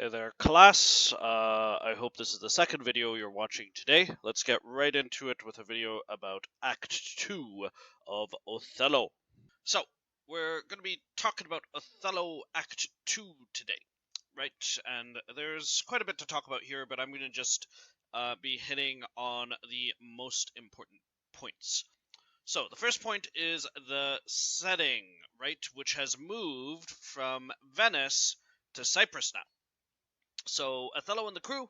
Hey there, class. I hope this is the second video you're watching today. Let's get right into it with a video about Act 2 of Othello. So, we're going to be talking about Othello Act 2 today, right? And there's quite a bit to talk about here, but I'm going to just be hitting on the most important points. So, the first point is the setting, right? Which has moved from Venice to Cyprus now. So Othello and the crew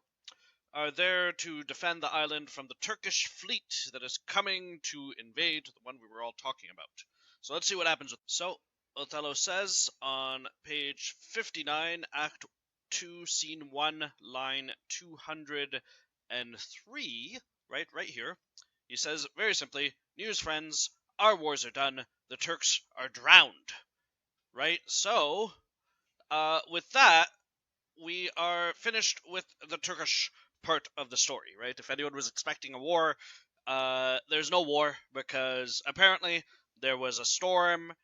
are there to defend the island from the Turkish fleet that is coming to invade, the one we were all talking about. So let's see what happens. So Othello says on page 59, Act 2, Scene 1, line 203, right here, he says very simply, "News, friends, our wars are done, the Turks are drowned." Right? So, with that, we are finished with the Turkish part of the story, right? If anyone was expecting a war, there's no war, because apparently there was a storm,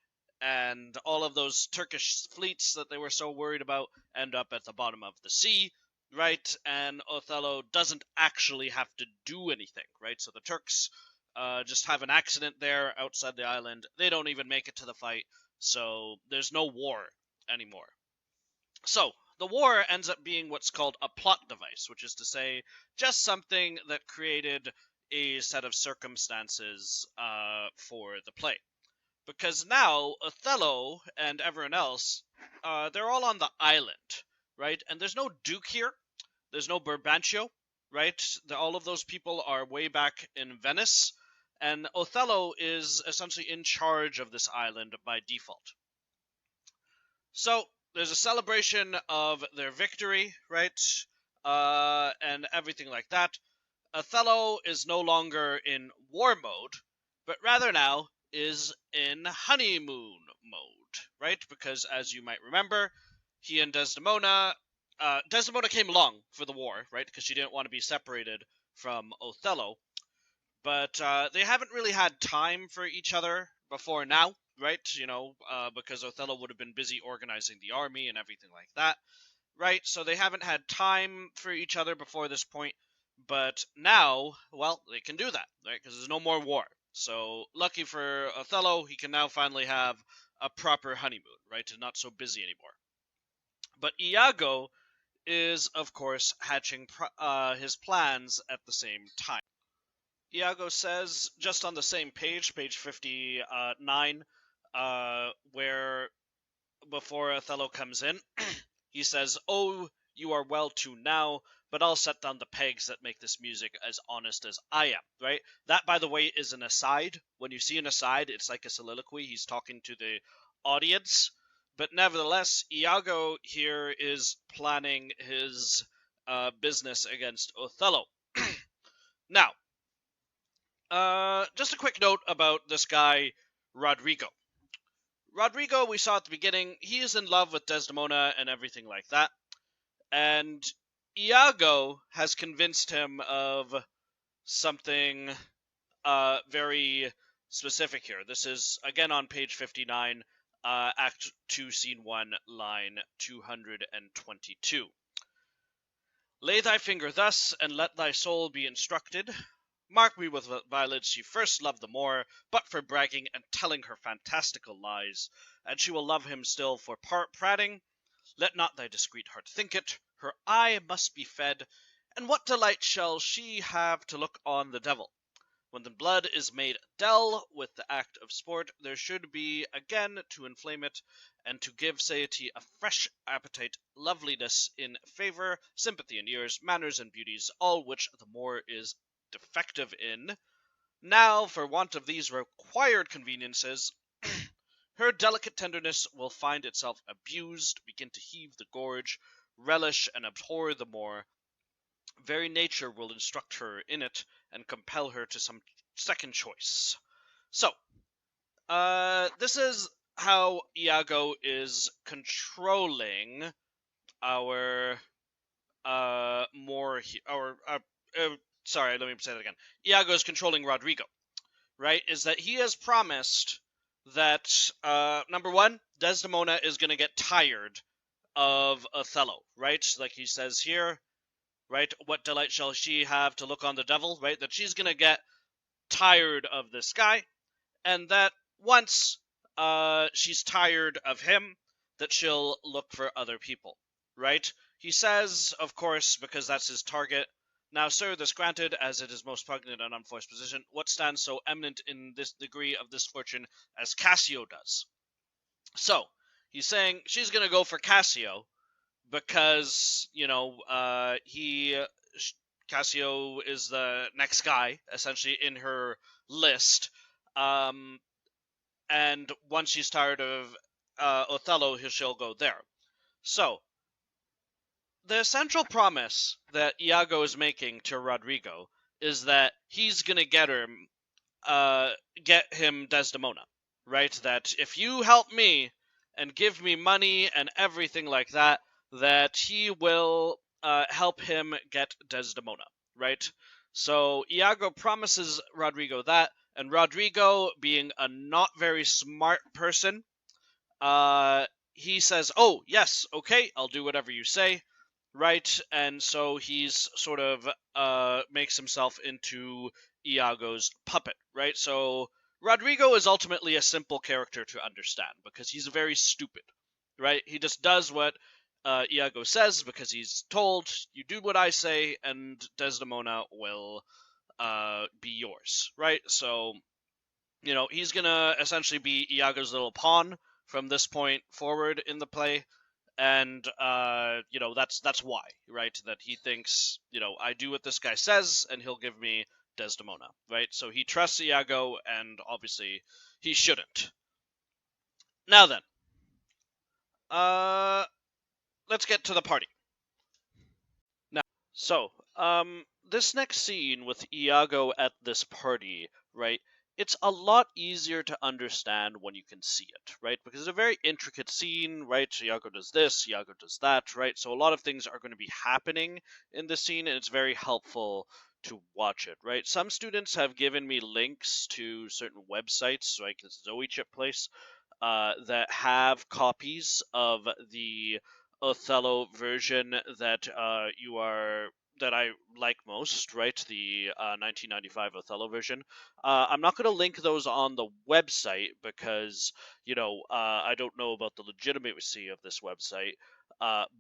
and all of those Turkish fleets that they were so worried about end up at the bottom of the sea, right? And Othello doesn't actually have to do anything, right? So the Turks just have an accident there outside the island. They don't even make it to the fight, so there's no war anymore. So, the war ends up being what's called a plot device, which is to say, just something that created a set of circumstances for the play. Because now, Othello and everyone else, they're all on the island, right? And there's no Duke here, there's no Brabantio, right? All of those people are way back in Venice, and Othello is essentially in charge of this island by default. So, there's a celebration of their victory, right? And everything like that. Othello is no longer in war mode, but rather now is in honeymoon mode, right? Because as you might remember, he and Desdemona came along for the war, right? Because she didn't want to be separated from Othello. But they haven't really had time for each other before now, right? Because Othello would have been busy organizing the army and everything like that, right? So they haven't had time for each other before this point, but now, well, they can do that, right? Because there's no more war. So lucky for Othello, he can now finally have a proper honeymoon, right? And not so busy anymore. But Iago is, of course, hatching his plans at the same time. Iago says, just on the same page 59, where before Othello comes in, he says, "Oh, you are well tuned now, but I'll set down the pegs that make this music as honest as I am," right? That, by the way, is an aside. When you see an aside, it's like a soliloquy. He's talking to the audience. But nevertheless, Iago here is planning his business against Othello. Now, just a quick note about this guy, Roderigo. Roderigo, we saw at the beginning, he is in love with Desdemona and everything like that. And Iago has convinced him of something very specific here. This is, again, on page 59, Act 2, Scene 1, line 222. "Lay thy finger thus, and let thy soul be instructed. Mark me with violence, she first loved the Moor, but for bragging and telling her fantastical lies, and she will love him still for prating. Let not thy discreet heart think it, her eye must be fed, and what delight shall she have to look on the devil? When the blood is made dull with the act of sport, there should be again to inflame it, and to give satiety a fresh appetite, loveliness in favour, sympathy in ears, manners and beauties, all which the Moor is defective in. Now, for want of these required conveniences, her delicate tenderness will find itself abused, begin to heave the gorge, relish and abhor the Moor. Very nature will instruct her in it, and compel her to some second choice." So, this is how Iago is controlling our sorry, let me say that again. Iago is controlling Roderigo, right? Is that he has promised that, number one, Desdemona is going to get tired of Othello, right? Like he says here, right? What delight shall she have to look on the devil, right? That she's gonna get tired of this guy, and that once she's tired of him, that she'll look for other people, right? He says, of course, because that's his target, now, sir, this granted, as it is most pregnant and unforced position, what stands so eminent in this degree of this fortune as Cassio does? So, he's saying she's going to go for Cassio because, Cassio is the next guy, essentially, in her list. Um, and once she's tired of Othello, she'll go there. So, the central promise that Iago is making to Roderigo is that he's gonna get him Desdemona, right? That if you help me and give me money and everything like that, that he will help him get Desdemona, right? So Iago promises Roderigo that, and Roderigo, being a not very smart person, he says, "Oh, yes, okay, I'll do whatever you say," right? And so he's sort of makes himself into Iago's puppet, right? So Roderigo is ultimately a simple character to understand because he's very stupid, right? He just does what Iago says because he's told, "You do what I say, and Desdemona will be yours," right? So he's gonna essentially be Iago's little pawn from this point forward in the play, and that's why, right? That he thinks, I do what this guy says, and he'll give me Desdemona, right? So he trusts Iago, and obviously he shouldn't. Now then, let's get to the party. Now, so this next scene with Iago at this party, right? It's a lot easier to understand when you can see it, right? Because it's a very intricate scene, right? Iago does this, Iago does that, right? So a lot of things are going to be happening in this scene, and it's very helpful to watch it, right? Some students have given me links to certain websites, like this Zoe Chip place, that have copies of the Othello version that that I like most, right? The 1995 Othello version. I'm not going to link those on the website because, I don't know about the legitimacy of this website.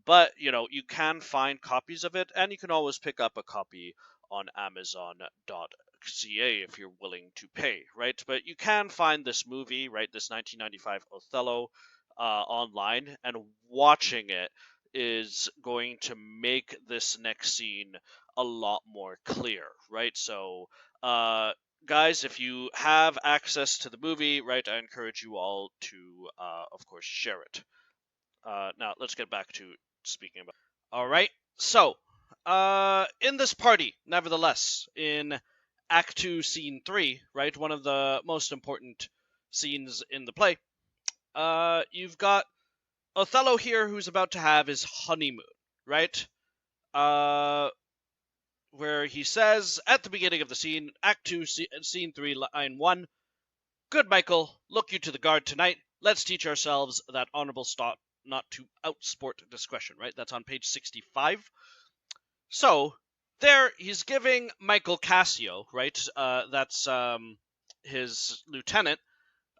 But, you can find copies of it, and you can always pick up a copy on Amazon.ca if you're willing to pay, right? But you can find this movie, right? This 1995 Othello online, and watching it is going to make this next scene a lot more clear, right? So, guys, if you have access to the movie, right, I encourage you all to, of course, share it. Now, let's get back to speaking about. All right, so, in this party, nevertheless, in Act 2, Scene 3, right, one of the most important scenes in the play, you've got Othello here, who's about to have his honeymoon, right? Where he says at the beginning of the scene, Act 2, Scene 3, Line 1, "Good Michael, look you to the guard tonight. Let's teach ourselves that honorable thought not to outsport discretion," right? That's on page 65. So, there he's giving Michael Cassio, right? That's his lieutenant,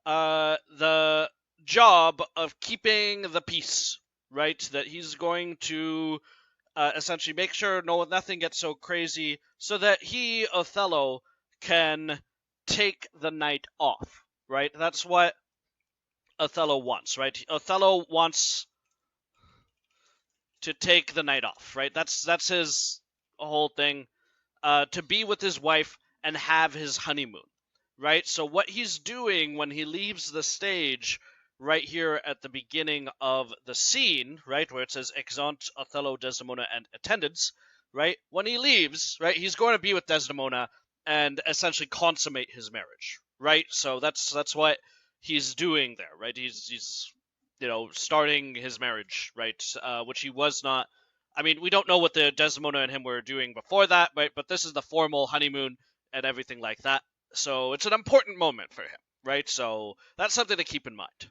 the job of keeping the peace, right? That he's going to essentially make sure nothing gets so crazy, so that he, Othello, can take the night off, right? That's what Othello wants, right? Othello wants to take the night off, right? That's his whole thing, to be with his wife and have his honeymoon, right? So what he's doing when he leaves the stage right here at the beginning of the scene, right, where it says "Exeunt Othello, Desdemona, and attendants," right? When he leaves, right, he's going to be with Desdemona and essentially consummate his marriage, right? So that's what he's doing there, right? He's starting his marriage, right? Which he was not. I mean, we don't know what the Desdemona and him were doing before that, right? But this is the formal honeymoon and everything like that. So it's an important moment for him, right? So that's something to keep in mind.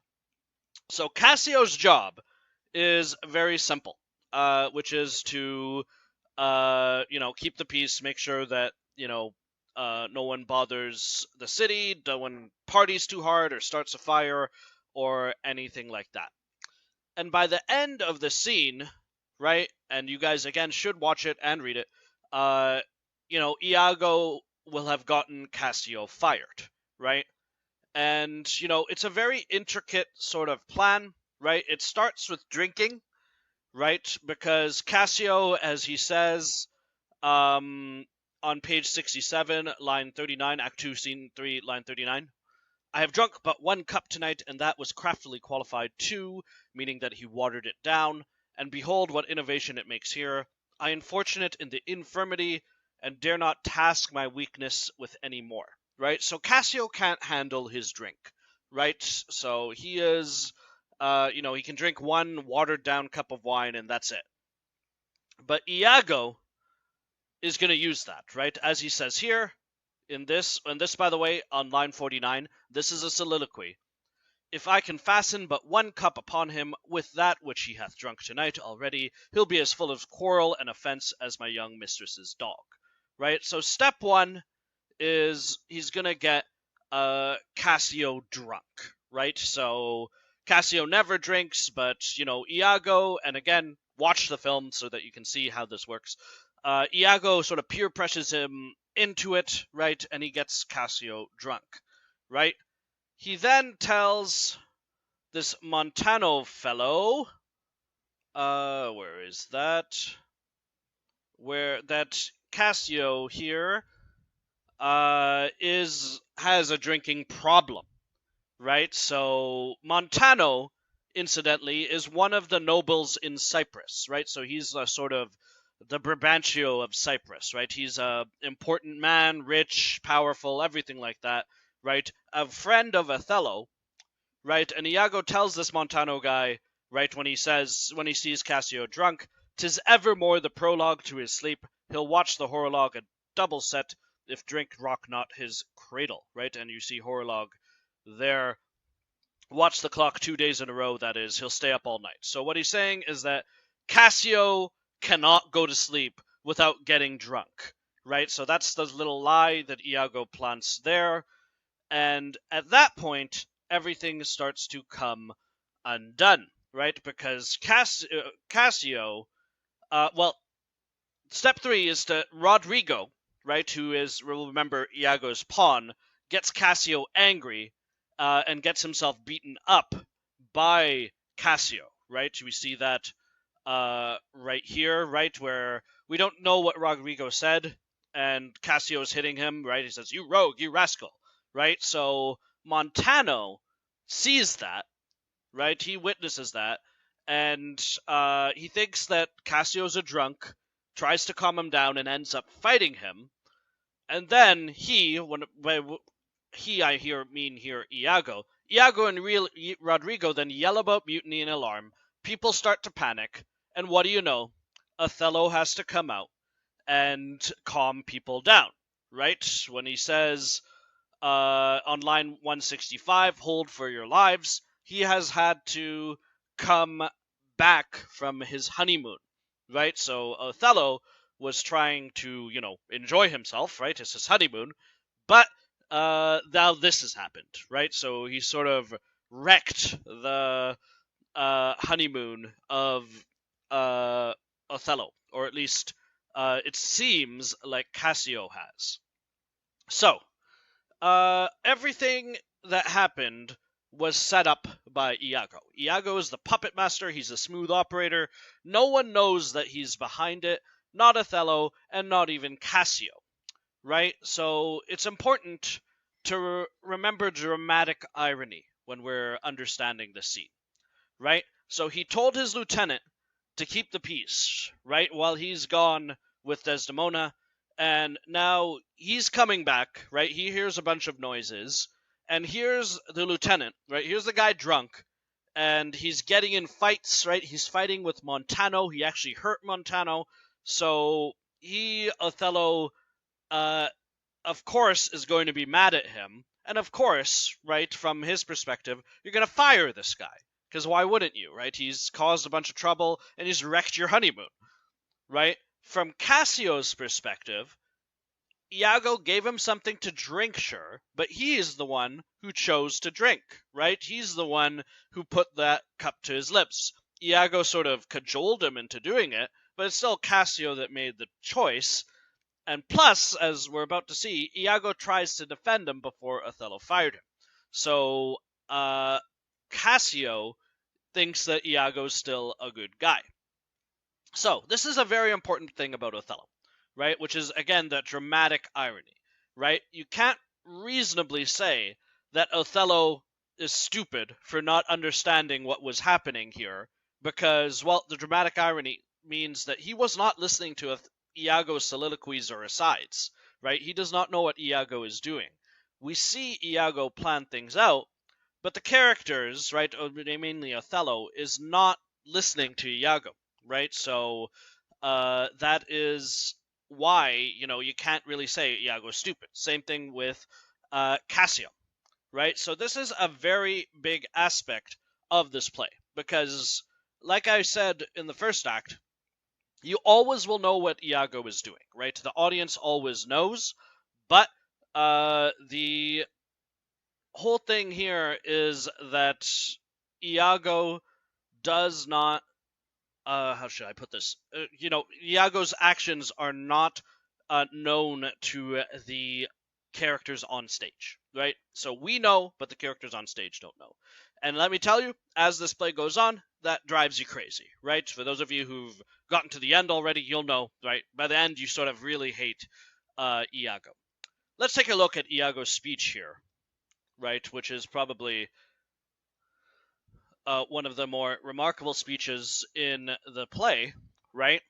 So Cassio's job is very simple, which is to, keep the peace, make sure that, no one bothers the city, no one parties too hard or starts a fire or anything like that. And by the end of the scene, right, and you guys again should watch it and read it, Iago will have gotten Cassio fired, right? And, it's a very intricate sort of plan, right? It starts with drinking, right? Because Cassio, as he says, on page 67, line 39, Act 2, Scene 3, line 39, I have drunk but 1 cup tonight, and that was craftily qualified too, meaning that he watered it down. And behold what innovation it makes here. I am fortunate in the infirmity, and dare not task my weakness with any more. Right? So Cassio can't handle his drink. Right? So he is, he can drink 1 watered down cup of wine, and that's it. But Iago is going to use that, right? As he says here, in this, by the way, on line 49, this is a soliloquy. If I can fasten but 1 cup upon him with that which he hath drunk tonight already, he'll be as full of quarrel and offense as my young mistress's dog. Right? So step 1 is he's going to get Cassio drunk. Right? So Cassio never drinks, but, Iago, and again, watch the film so that you can see how this works. Iago sort of peer pressures him into it, right? And he gets Cassio drunk, right? He then tells this Montano fellow, where is that? Where that Cassio here has a drinking problem, right? So Montano, incidentally, is one of the nobles in Cyprus, right? So he's a sort of the Brabantio of Cyprus, right? He's a important man, rich, powerful, everything like that, right? A friend of Othello, right? And Iago tells this Montano guy, right, when he sees Cassio drunk, 'tis evermore the prologue to his sleep. He'll watch the horologe a double set, if drink rock not his cradle, right? And you see horologe there. Watch the clock 2 days in a row, that is. He'll stay up all night. So what he's saying is that Cassio cannot go to sleep without getting drunk, right? So that's the little lie that Iago plants there. And at that point, everything starts to come undone, right? Because Cassio, step 3 is to Roderigo, right, who is, remember, Iago's pawn, gets Cassio angry and gets himself beaten up by Cassio, right? We see that right here, right, where we don't know what Roderigo said, and Cassio's hitting him, right? He says, "You rogue, you rascal," right? So Montano sees that, right? He witnesses that, and he thinks that Cassio's a drunk, tries to calm him down, and ends up fighting him. And then Iago and Roderigo then yell about mutiny and alarm. People start to panic, and what do you know? Othello has to come out and calm people down, right? When he says on line 165, hold for your lives, he has had to come back from his honeymoon, right? So Othello was trying to, enjoy himself, right? It's his honeymoon, but now this has happened, right? So he sort of wrecked the honeymoon of Othello, or at least it seems like Cassio has. So, everything that happened was set up by Iago. Iago is the puppet master, he's a smooth operator. No one knows that he's behind it, not Othello, and not even Cassio, right? So it's important to remember dramatic irony when we're understanding the scene, right? So he told his lieutenant to keep the peace, right, while he's gone with Desdemona, and now he's coming back, right? He hears a bunch of noises, and here's the lieutenant, right? Here's the guy drunk, and he's getting in fights, right? He's fighting with Montano. He actually hurt Montano, so Othello, of course, is going to be mad at him, and of course, right, from his perspective, you're going to fire this guy, because why wouldn't you, right? He's caused a bunch of trouble, and he's wrecked your honeymoon, right? From Cassio's perspective, Iago gave him something to drink, sure, but he is the one who chose to drink, right? He's the one who put that cup to his lips. Iago sort of cajoled him into doing it, but it's still Cassio that made the choice. And plus, as we're about to see, Iago tries to defend him before Othello fired him. So, Cassio thinks that Iago's still a good guy. So, this is a very important thing about Othello, right? Which is, again, the dramatic irony, right? You can't reasonably say that Othello is stupid for not understanding what was happening here, because, well, the dramatic irony means that he was not listening to Iago's soliloquies or asides, right? He does not know what Iago is doing. We see Iago plan things out, but the characters, right, mainly Othello, is not listening to Iago, right? So that is why, you can't really say Iago's stupid. Same thing with Cassio, right? So this is a very big aspect of this play, because, like I said in the first act, you always will know what Iago is doing, right? The audience always knows, but the whole thing here is that Iago does not, how should I put this? Iago's actions are not known to the characters on stage, right? So we know, but the characters on stage don't know. And let me tell you, as this play goes on, that drives you crazy, right? For those of you who've gotten to the end already, you'll know, right? By the end, you sort of really hate Iago. Let's take a look at Iago's speech here, right? Which is probably one of the more remarkable speeches in the play, right?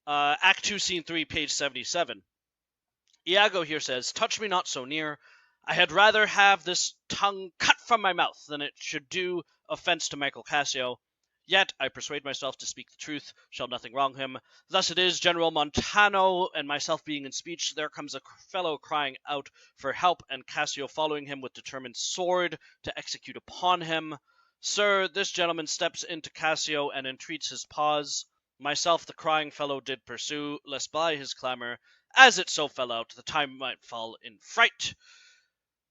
Act 2, Scene 3, page 77. Iago here says, "Touch me not so near. I had rather have this tongue cut from my mouth than it should do offense to Michael Cassio. Yet I persuade myself to speak the truth, shall nothing wrong him. Thus it is, General Montano and myself being in speech, there comes a fellow crying out for help, and Cassio following him with determined sword to execute upon him. Sir, this gentleman steps into Cassio and entreats his pause. Myself the crying fellow did pursue, lest by his clamour, as it so fell out, the time might fall in fright.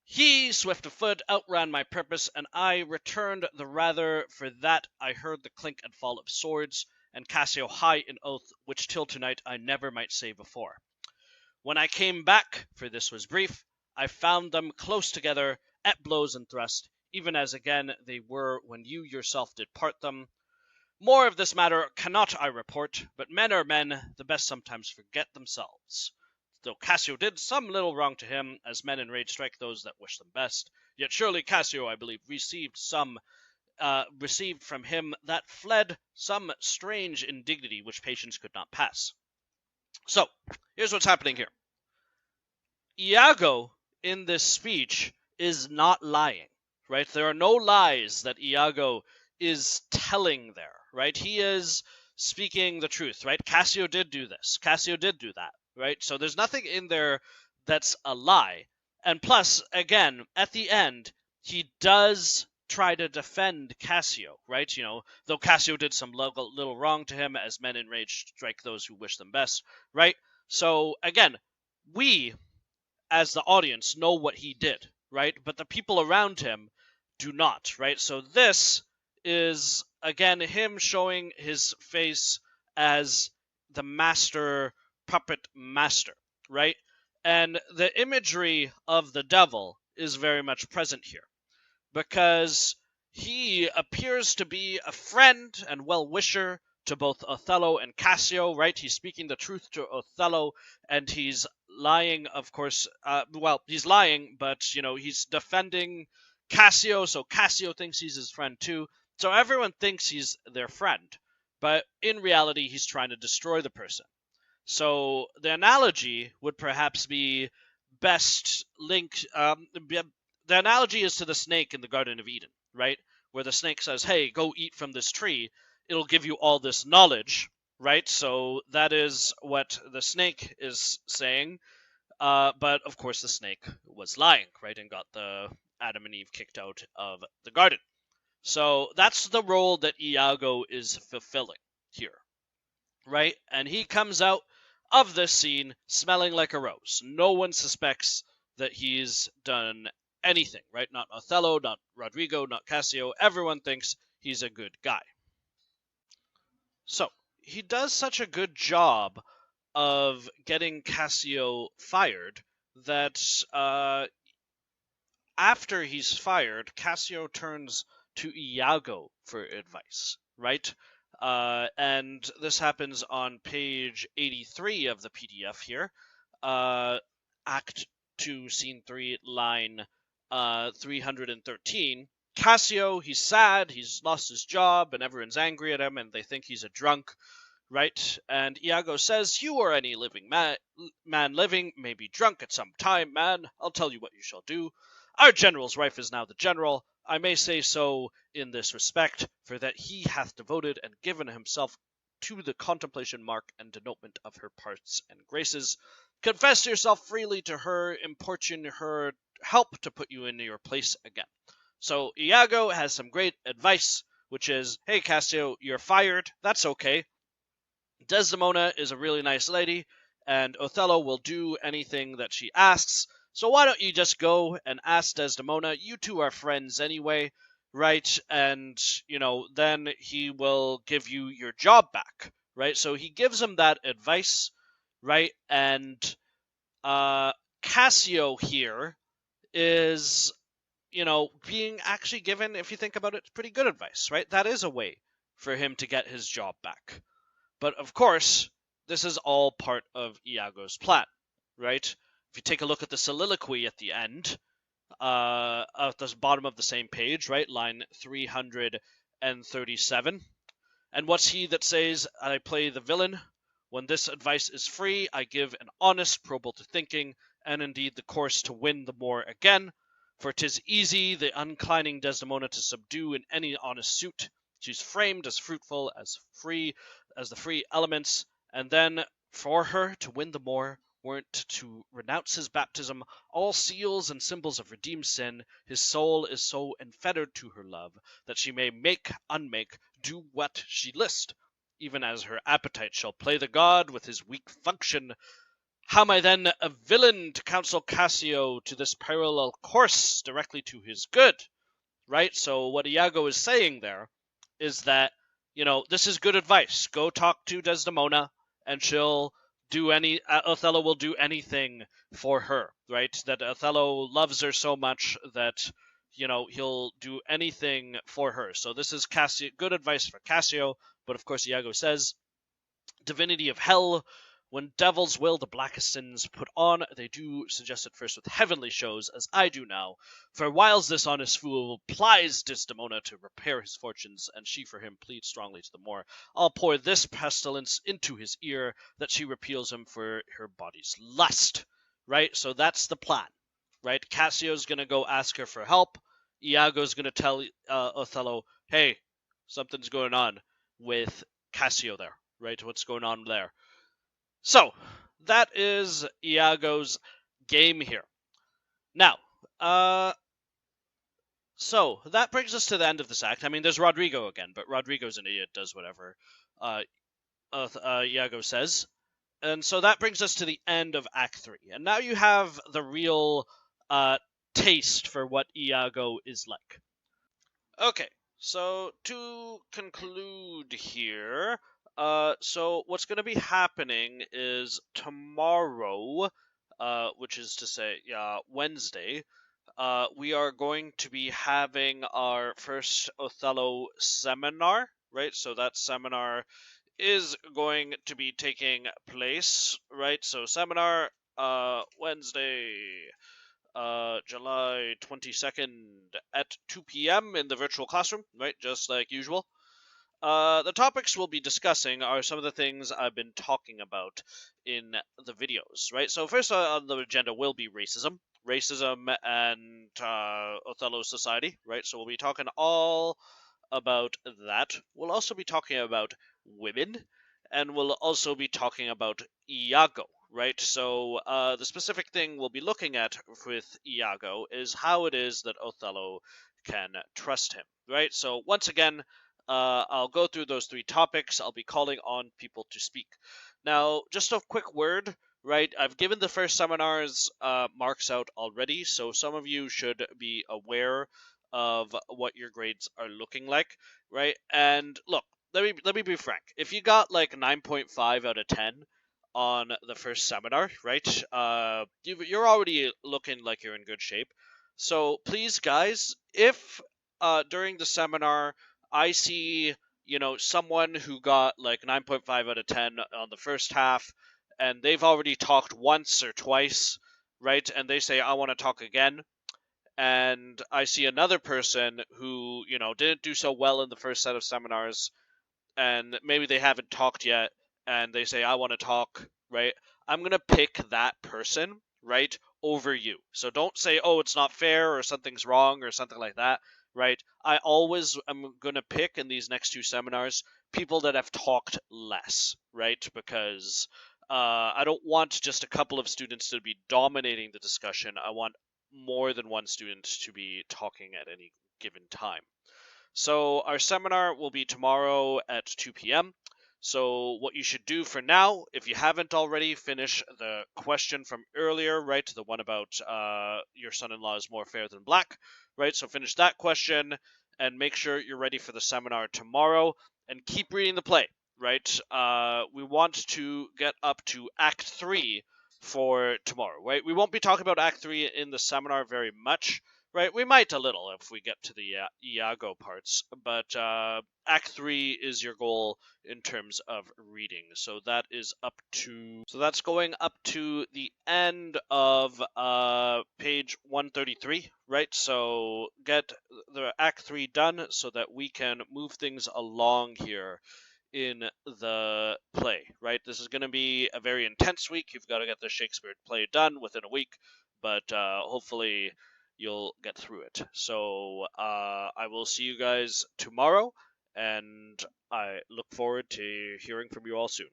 He, swift of foot, outran my purpose, and I returned the rather for that I heard the clink and fall of swords, and Cassio high in oath, which till tonight I never might say before. When I came back, for this was brief, I found them close together, at blows and thrust, even as again they were when you yourself did part them. More of this matter cannot I report, but men are men, the best sometimes forget themselves. Though Cassio did some little wrong to him, as men in rage strike those that wish them best, yet surely Cassio, I believe, received from him that fled some strange indignity which patience could not pass." So, here's what's happening here. Iago, in this speech, is not lying, right? There are no lies that Iago is telling there, right? He is speaking the truth, right? Cassio did do this. Cassio did do that, right? So there's nothing in there that's a lie. And plus, again, at the end, he does try to defend Cassio, right? Though Cassio did some little wrong to him, as men in rage strike those who wish them best, right? So, again, we, as the audience, know what he did, right? But the people around him do not, right? So this is, again, him showing his face as the puppet master, right? And the imagery of the devil is very much present here, because he appears to be a friend and well-wisher to both Othello and Cassio, right? He's speaking the truth to Othello, and he's lying, of course. He's lying, but, he's defending Cassio, so Cassio thinks he's his friend too. So everyone thinks he's their friend, but in reality, he's trying to destroy the person. So the analogy would perhaps be best linked. The analogy is to the snake in the Garden of Eden, right? Where the snake says, "Hey, go eat from this tree. It'll give you all this knowledge," right? So that is what the snake is saying. But of course, the snake was lying, right? And got the Adam and Eve kicked out of the garden. So that's the role that Iago is fulfilling here, right? And he comes out of this scene smelling like a rose. No one suspects that he's done anything, right? Not Othello, not Roderigo, not Cassio. Everyone thinks he's a good guy. So he does such a good job of getting Cassio fired that after he's fired, Cassio turns to Iago for advice, right? And this happens on page 83 of the PDF here, Act 2, Scene 3, line 313. Cassio, he's sad, he's lost his job, and everyone's angry at him, and they think he's a drunk, right? And Iago says, "You or any living man living may be drunk at some time, man. I'll tell you what you shall do. Our general's wife is now the general. I may say so in this respect, for that he hath devoted and given himself to the contemplation mark and denotement of her parts and graces. Confess yourself freely to her, importune her help to put you in your place again." So Iago has some great advice, which is, hey Cassio, you're fired. That's okay. Desdemona is a really nice lady, and Othello will do anything that she asks. So why don't you just go and ask Desdemona? You two are friends anyway, right? And, then he will give you your job back, right? So he gives him that advice, right? And Cassio here is, being actually given, if you think about it, pretty good advice, right? That is a way for him to get his job back. But of course, this is all part of Iago's plan, right? If you take a look at the soliloquy at the end, at the bottom of the same page, right, line 337, and what's he that says, "I play the villain? When this advice is free, I give an honest probal to thinking, and indeed the course to win the more again. For 'tis easy the unclining Desdemona to subdue in any honest suit. She's framed as fruitful, as free as the free elements, and then for her to win the more, weren't to renounce his baptism, all seals and symbols of redeemed sin, his soul is so enfettered to her love, that she may make, unmake, do what she list, even as her appetite shall play the god with his weak function. How am I then a villain to counsel Cassio to this parallel course directly to his good?" Right? So what Iago is saying there is that, this is good advice. Go talk to Desdemona, and Othello will do anything for her, right? That Othello loves her so much that, he'll do anything for her. So this is good advice for Cassio, but of course Iago says, "Divinity of hell, when devils will the blackest sins put on, they do suggest it first with heavenly shows, as I do now. For whiles this honest fool plies Desdemona to repair his fortunes, and she for him pleads strongly to the more, I'll pour this pestilence into his ear, that she repeals him for her body's lust." Right? So that's the plan. Right? Cassio's going to go ask her for help. Iago's going to tell Othello, hey, something's going on with Cassio there. Right? What's going on there? So, that is Iago's game here. Now, so that brings us to the end of this act. I mean, there's Roderigo again, but Roderigo's an idiot, does whatever Iago says. And so that brings us to the end of Act 3. And now you have the real taste for what Iago is like. Okay, so to conclude here, so what's going to be happening is tomorrow, which is to say, Wednesday, we are going to be having our first Othello seminar, right? So that seminar is going to be taking place, right? So seminar, Wednesday, July 22nd at 2 p.m. in the virtual classroom, right? Just like usual. The topics we'll be discussing are some of the things I've been talking about in the videos, right? So first on the agenda will be racism and Othello's society, right? So we'll be talking all about that. We'll also be talking about women, and we'll also be talking about Iago, right? So the specific thing we'll be looking at with Iago is how it is that Othello can trust him, right? So once again, I'll go through those 3 topics. I'll be calling on people to speak. Now, just a quick word, right? I've given the first seminar's marks out already, so some of you should be aware of what your grades are looking like, right? And look, let me be frank. If you got like 9.5 out of 10 on the first seminar, right? You're already looking like you're in good shape. So please, guys, if during the seminar I see someone who got like 9.5 out of 10 on the first half, and they've already talked once or twice, right? And they say I want to talk again, and I see another person who didn't do so well in the first set of seminars, and maybe they haven't talked yet, and they say I want to talk, right? I'm going to pick that person, right, over you. So don't say, oh, it's not fair or something's wrong or something like that, right? I always am going to pick in these next 2 seminars people that have talked less, right? Because I don't want just a couple of students to be dominating the discussion. I want more than one student to be talking at any given time. So our seminar will be tomorrow at 2 p.m. So what you should do for now, if you haven't already, finish the question from earlier, right? The one about your son-in-law is more fair than black, right? So finish that question and make sure you're ready for the seminar tomorrow, and keep reading the play, right? We want to get up to Act 3 for tomorrow, right? We won't be talking about Act 3 in the seminar very much, right? We might a little if we get to the Iago parts, but Act 3 is your goal in terms of reading. So that's going up to the end of page 133, right? So get the Act 3 done so that we can move things along here in the play, right? This is going to be a very intense week. You've got to get the Shakespeare play done within a week, but hopefully you'll get through it. So I will see you guys tomorrow, and I look forward to hearing from you all soon.